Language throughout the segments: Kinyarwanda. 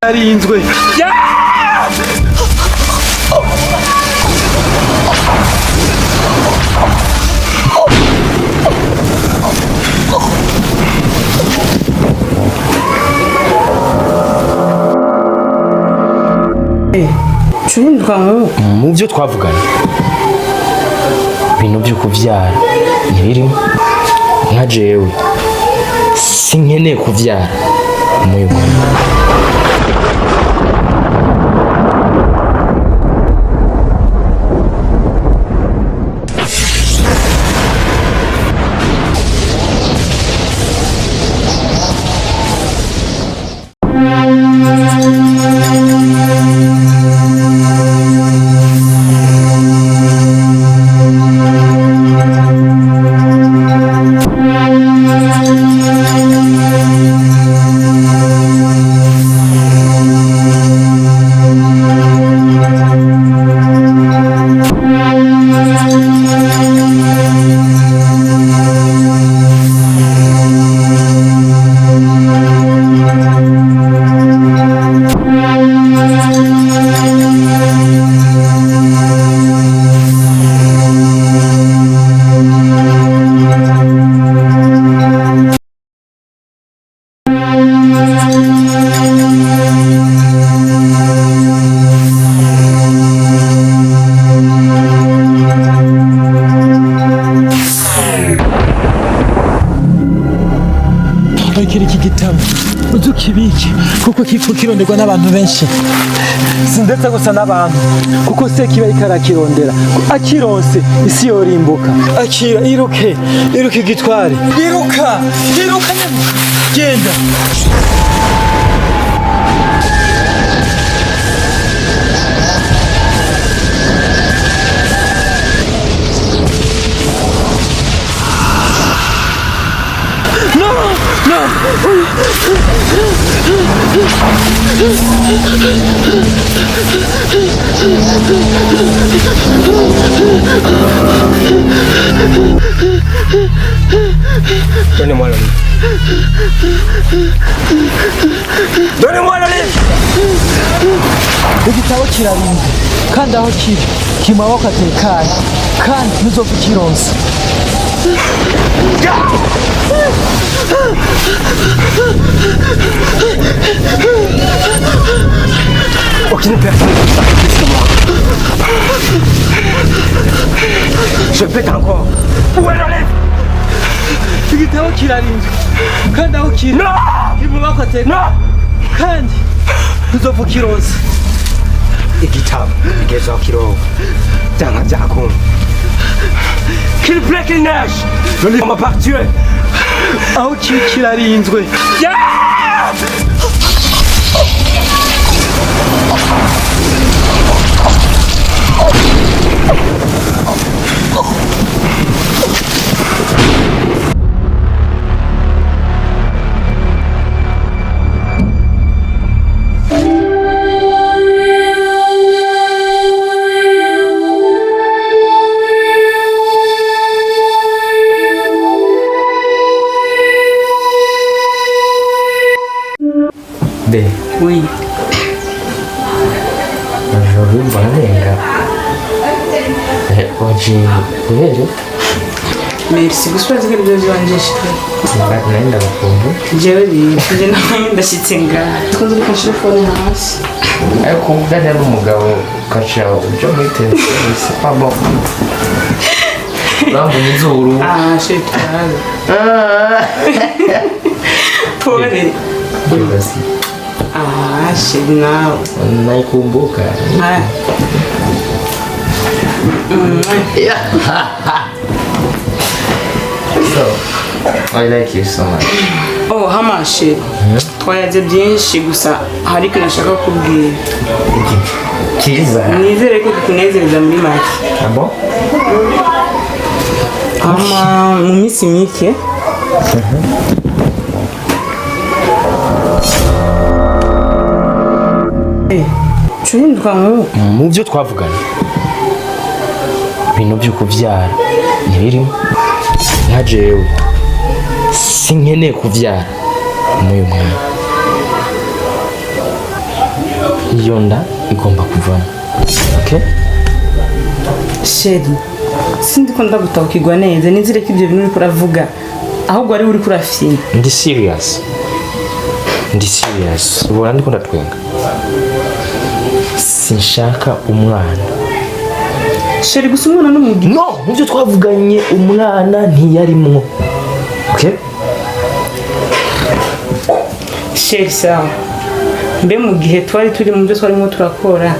Arinzwe. Mu byo twavugana ibintu byo kuvyara ntibirimo nka jewe sinkeneye kuvyara muyo iki gitabo uzukibike kuko kipfu kironderwa n'abantu benshi sindetse gusa n'abantu kuko se kiba ikarakirondera akironse isi yorimbuka akira iruke igitware iruka genda Donnez-moi le livre. Donnez-moi le livre. igitabo kirarinze kandi aho kiri kimaboko atekanye kandi ntuzopfa ukironse. Aucune personne ne peut plus que moi. Je pète encore. Où est le livre? igitabo kirarinze kandi aho kiri kimaboko atekanye kandi ntuzopfa ukironse. igitabo igeze kiroho byanga byakunda. Qu'il plaît qu'il neige, le livre m'a pas tué. aho kiri kirarinzwe. Oui. Aujourd'hui, barenga. Oggi, vero? Merci, guspazzi che devo mangiare. Nenda bakundu. Jewe nje nawe ndashitse ngaha. Tukunze gukashira phone hasi. Ariko umugani ari umugabo ukaca ujya muri telefone c'est pas bon. Urambona izuru. Ah, shetani. Pole. Basi. Ah, shenao. Naikumbuka. Ah. So, I like you so much. Oh, hamashe. Twayaze byinshi gusa hari ikintu nashaka kubwira. Kiza. Nizere ko kukunezereza muri make. Abo? Mu minsi mike. Mu byo twavugana ibintu byo kuvyara ntibirimo nka jewe sinkeneye kuvyara muyu mwana iyo nda igomba kuvamo. Okay? Sheri sindi ko ndagutahukirwa neza nizire ko ibyo bintu uri kuravuga ahubwo ari uri kurafina. Ndi serious. Ubona ndiko ndatwenga. Sinshaka umwana. Sheri gusa umwana n'umugire. No, nibyo twavuganye umwana ntiyarimo. Okay? Sheri sawa. Mbe mu gihe twari turi mu byo twarimo turakora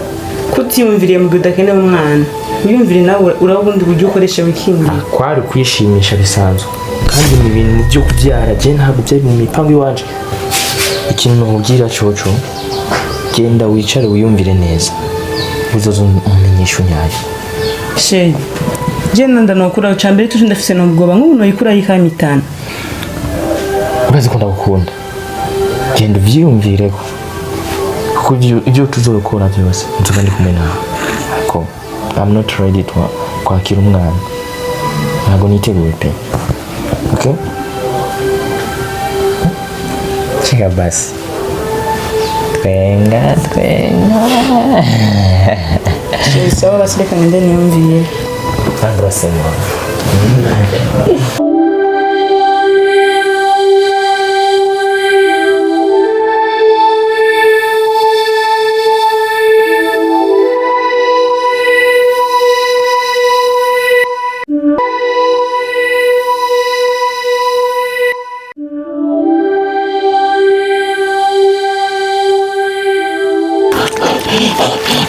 kutiyumviriye mu gihe udakeneye umwana. Wiyumvire nawe urabundi buryo ukoresha wikingira. Kwari kwishimisha bisanzwe. Kandi mu bintu byo kubyara je ntabwo byari mu mipango iwanje. Ikintu nkubwira coco genda wicare wiyumvire neza. Uzozo umenyesha unyaye. Sheri je nanda nokura cyambere tuje ndafise no bwoba nk'ubu no yikura yikamitana. Urazi ko ndagukunda. Genda uvyiyumvireko. Kuko ibyo tuzokora byose nzoga ndi kumwe nawe. Ko I'm not ready to kwakira umwana. Ntabwo niteguye pe. Okay? Chega basi. Twenga. Sheri sawa basi reka ngende niyumvire. Andra sema.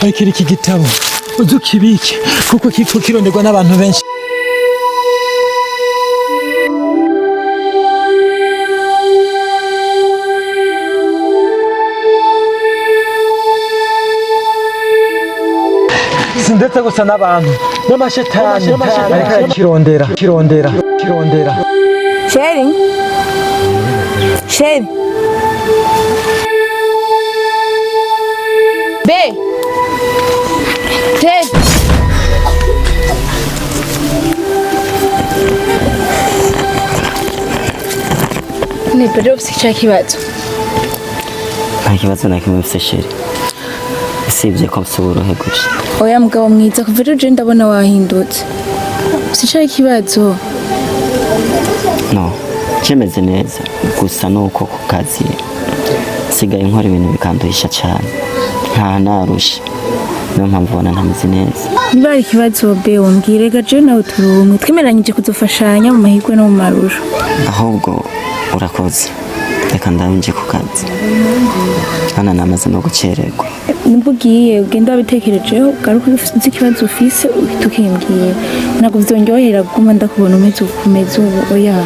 Ariko iki gitabo uzukibike kuko kironderwa n'abantu benshi. Ndetse gusa n'abantu n'amashetani ariko kirondera. Sheri Be Te Ni pero usicha kibazo. Nta kibazo na kimwe mfise Sheri. Sibye ko msuborohe gusa. Oya mugabo mwiza kuva ejo ndabona wahindutse. Usicha kibazo. No, kimeze neza gusa nuko ku kazi sigaye nkora ibintu bikanduhisha cyane. Nta narusha. Niyo mpamvu ubona ntameze neza. Niba ari ikibazo be umbwire gaje nawe turumwe twemeranyije kudufashanya mu mahirwe no mu marusho. Ahubwo urakoze. Reka ndabinje ku kazi. Hana namaze no gucererwa. Nibugiye ugenda bitekerejeho garuka ufite ikibazo ufise tukimbwiye. Ntabwo vyongerera guma ndakubona umeze ubu oya.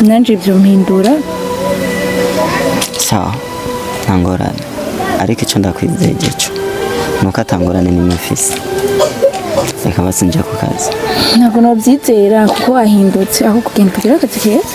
Nanje byo mpindura. Sawa. Ntangorane. Ariko icyo ndakwizeye cyo nuko atangorane n'imufisi. Reka basinje ku kazi. Ntabwo nobyizera kuko wahindutse aho kugenda kugira akazi keza.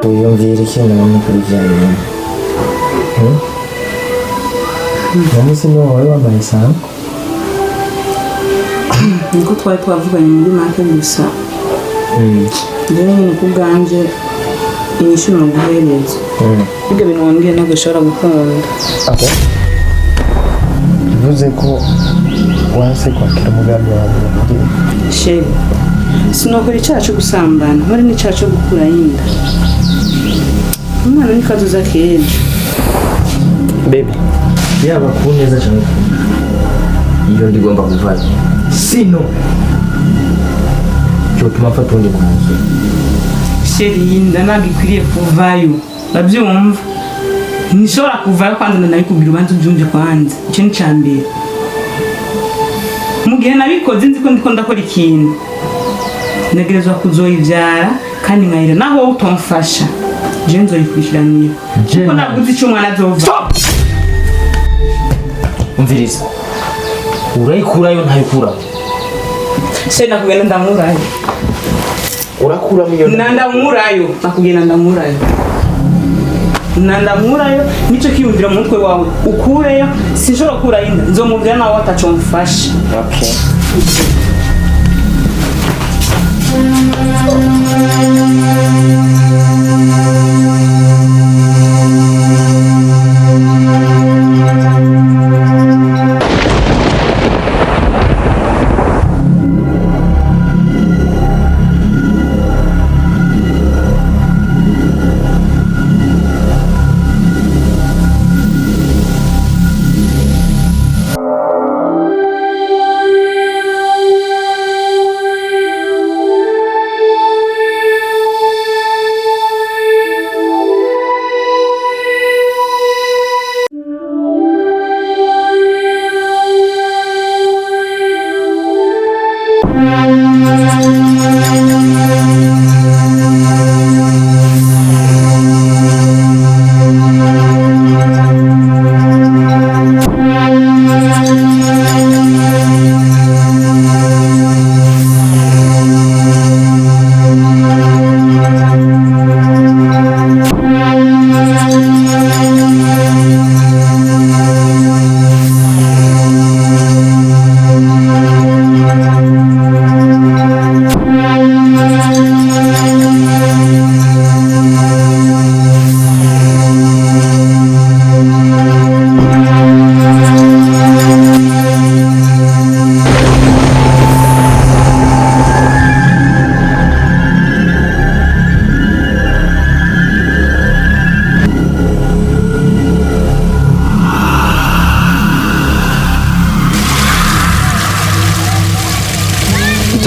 Uyumvira ikintu n'umukurikirane. Namisi no wari wambaye sana. Niko twari twavuganye muri make gusa. Njyewe nyine ku bwanje inyishu no guhereza. Ibyo bintu wambwiye ntabwo ushobora gukunda. Okay. Bivuze ko wanse kwakira umugambi wawe mugire. Sheri sinokora icyaha cyo gusambana nkore n'icyaha cyo gukura inda. Umwana ni kazoza kejo. Baby, yaba ku neza cyane. Iyo ndigomba kuvana. Sino. Cyo tuma mfata undi mwanzo. Sheri inda ntabwo ikwiriye kuvayo. Babyumva. Nishobora kuvayo kwanza ndabikubwira ubanza ubyumve kwanza. Icyo ni cyambere. Mu gihe nabikoze nzi ko ndiko ndakora ikintu. Negerezwa kuzoyibyara kandi nkayira naho utomfasha. Je nzoyikurikiranira. Kuko naguze icyo umwana azova. Umviriza. urayikurayo ntayikurayo se nakugenda ndamurayo urakuramo iyo ndamurayo nakugenda ndamurayo nico kiyumvira mu mutwe wawe ukureyo sinshobora kurayo inda nzomubwira nawe ataco mfashe. Okay.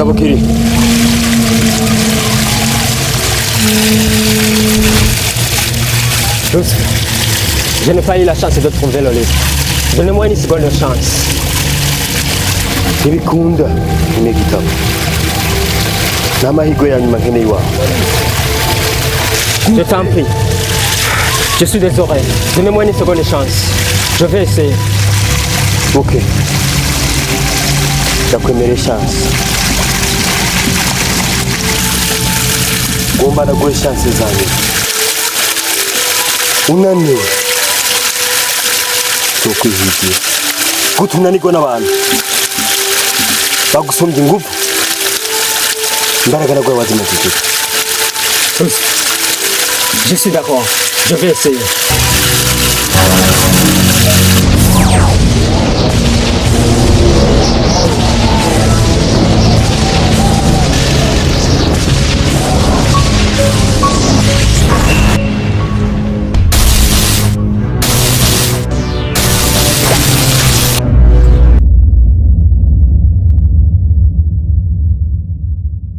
Mugire. Je n'ai pas eu la chance de trouver le livre. Donnez-moi une seconde de chance. Ntibikunda ine gitabo n'amahirwe ya nyuma nkeneye iwawe. Je t'en prie. Je suis désolé. Donnez-moi une seconde de chance. Je vais essayer. Ok, ndakwemereye chance. Ngomba ndaguhe chance zanjye. Unaniwe tokwihigira gute unanirwa n'abantu bagusumbye ingufu imbaraga nagwe wazima kugira. Je suis d'accord. Je vais essayer.